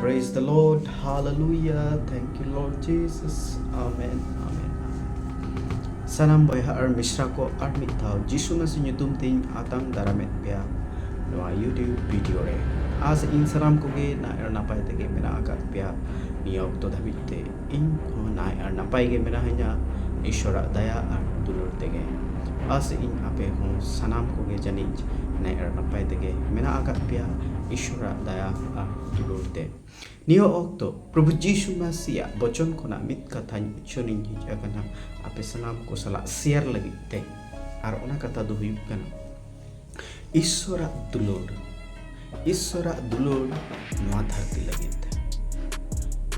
Praise the Lord. Hallelujah. Thank you, Lord Jesus. Amen. Amen. Sanam boyha ar misra ko ar mithaw Jisu Masih nyutum tin atang daramet pia noa YouTube video re. As in saram ko ge na er napai tege mena akat pia niyok to dhabit te in ko na er napai ge mena hanya Ishora daya ar dulur tege. As in ape ho sanam ko ge janij na er napai tege mena akat pia Ishora daya ar dulur te. Niyo okto Prabhu Jisu Masih bocon kona mit katanya chonin jagana ape sanam ko sala share lagi te ar ona kata do huyuk kana Ishora dulur noa dharti lagi te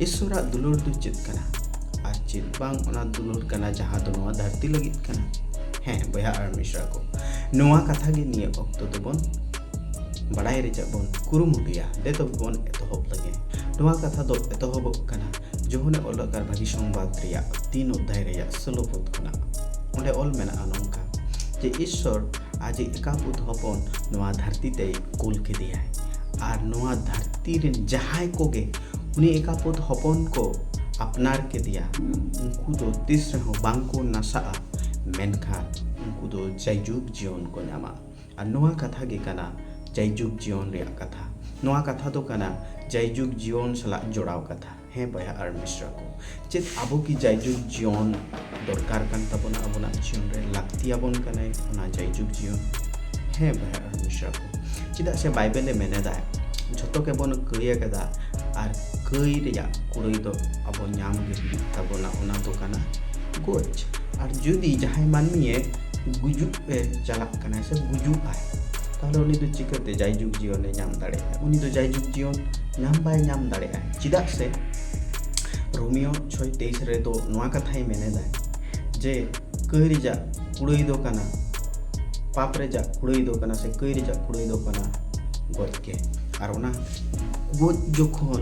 Ishora dulur du chit kana ar chit bang ona dulur kana jaha do noa dharti lagi kana he boya ar misra ko noa katha ge niyo okto do bon badai re jabon kurumudiya deto bon etohob lage noa katha do etohob kana johone olakar bhagi সংবাদ রিয়া 3 অধ্যায় রিয়া 16 পদ Khana onde ol mena anongka je ishor aji ekaput hopon noa dharti te kul ke diya ar noa dharti ren jahai koge uni ekaput hopon ko apnar ke diya unku do tisre ho bangko nasa menka unku do jaijug jion ko nyama ar noa katha ge kana jaijug jion ria katha noa katha do kana jaijug jion sala jorao katha he boya ar misra ko chet abo ki jaijug jion dorkar kan tabona abona jion re lakti abon kanai ona jaijug jion he boya ar misra ko chida se bible e mene da joto ke bon kriya kada ar kei ria kuroi do abo nyam ge tabona ona do kana goch ar judi jahai manmi e gujuk e jalak kana se gujuk ai তাহলে উনি তো চিকাতে জাইজুগ জীবনে নাম দাঁড়ে উনি তো জাইজুগ জীবন নাম by নাম দাঁড়ে চিদা সে রোমিও 6:23 রে তো নোয়া কথাই মেনে দেয় যে কইরি যা কুড়ই দো কানা পাপরে যা কুড়ই দো কানা সে কইরি যা কুড়ই দো কানা গজকে আর ওনা গজ যখন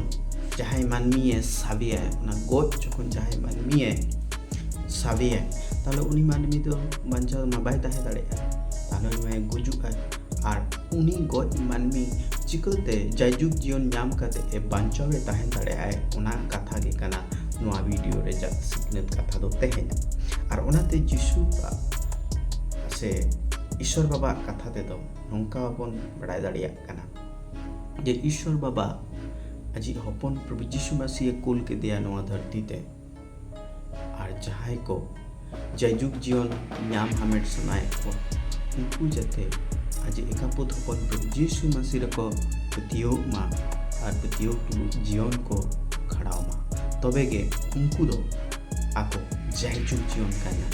যাহাই মানমিয়ে সাবিয়ে না গজ যখন যাহাই মানমিয়ে সাবিয়ে তাহলে উনি মানমি তো বাঞ্চা মাবাই তাহে দাঁড়ে তাহলে উনি গুজুক আর উনি গজ মানমি চিকতে জাইজুগ জীবন নাম কাতে এ বাঞ্চাওয়ে তাহেন দাঁড়ে ওনা কথা গে কানা নোয়া ভিডিও রে যা সিকনেত কথা দো তেহেন আর ওনাতে যিশু সে ঈশ্বর বাবা কথা তে দো নঙ্কা বন বড়াই দাঁড়িয়া কানা যে ঈশ্বর বাবা আজি হপন প্রভু যিশু মাসিয়ে কুল কে দেয়া নোয়া ধরতিতে আর যাহাই को জাইজুগ জীবন নাম হামেট শোনায় को उनको जाते आज एकापुत हपन प्रभु यीशु मसीह को प्रतियोग मा और प्रतियोग जीवन को खड़ाव मा तबे गे उनको दो आको जायजुग जीवन काना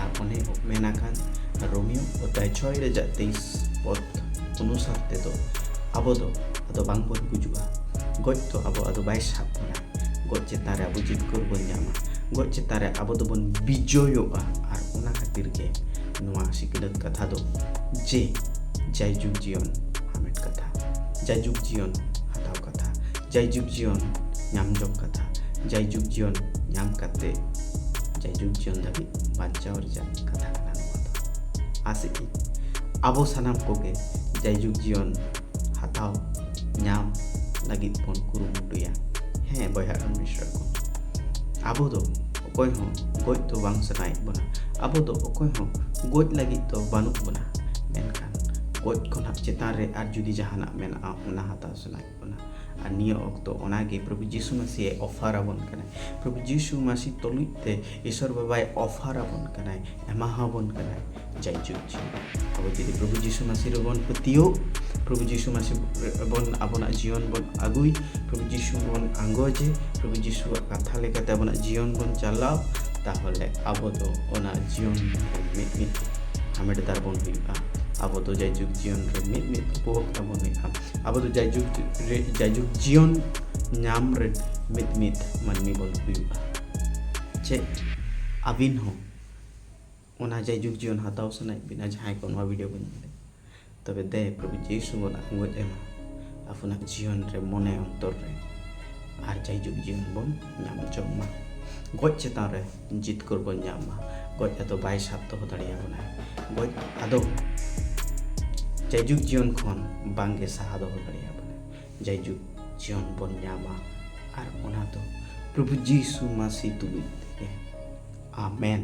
और उन्हें मेना कान रोमियो अध्याय 6 रे 23 पद अनुसार ते तो आबो दो अदो बांगबन गुजुआ गज तो आबो अदो बाय सापना गज चेतारे आबो जित करबन जामा गज चेतारे आबो दो बन बिजयोआ और उना खातिर के নোয়া সিকিলত কথা দো যে জাইজুগ জীবন হামেট কথা জাইজুগ জীবন হাতাও কথা জাইজুগ জীবন নামজক কথা জাইজুগ জীবন নাম কাতে জাইজুগ জীবন দাবি বাচ্চাওর যা কথা কানা নোয়া দো আসে কি আবো সানাম কোগে জাইজুগ জীবন হাতাও নাম লাগি পন কুরুমুটুয়া হ্যাঁ বয়হা মিশ্র को আবো দো অকয় হো গজ তো বাং সনাই বনা abo do okoy ho goj lagi to banuk buna menkan goj khona chetan re ar judi jahana mena ona hata sunai buna ar niya okto onage prabhu jisu masih offer abon kana prabhu jisu masih toluite ishor babai offer abon kana ema habon kana jaijugji abo jodi prabhu jisu masih robon putio prabhu jisu masih bon abona jion bon agui prabhu jisu bon angoje prabhu jisu katha lekate abona jion bon chalao তাহলে আবদ ওনা জীবন meet meet হামেড দারবন হইবা আবদ জাইজুগ জীবন রে meet meet উপভোগ তাবন হইবা আবদ জাইজুগ জীবন নাম রে meet meet মানমি বল হইবা যে আবিন হো ওনা জাইজুগ জীবন হাতাও সনাই বিনা যাহাই কোন ভিডিও বনলে তবে দে প্রভু যিশু বন আঙ্গত এমা আপনা জীবন রে মনে অন্তর রে আর জাইজুগ জীবন বন নাম জমা गज चेतान रे जित करबन नामा गज अदो बाय साप्त हो दाड़िया बना गज अदो जायजुग जीवन खन बांगे साहा दो दाड़िया बना जायजुग जीवन बन नामा और ओना दो प्रभु जीसु मसीह तुलुज तेगे आमेन।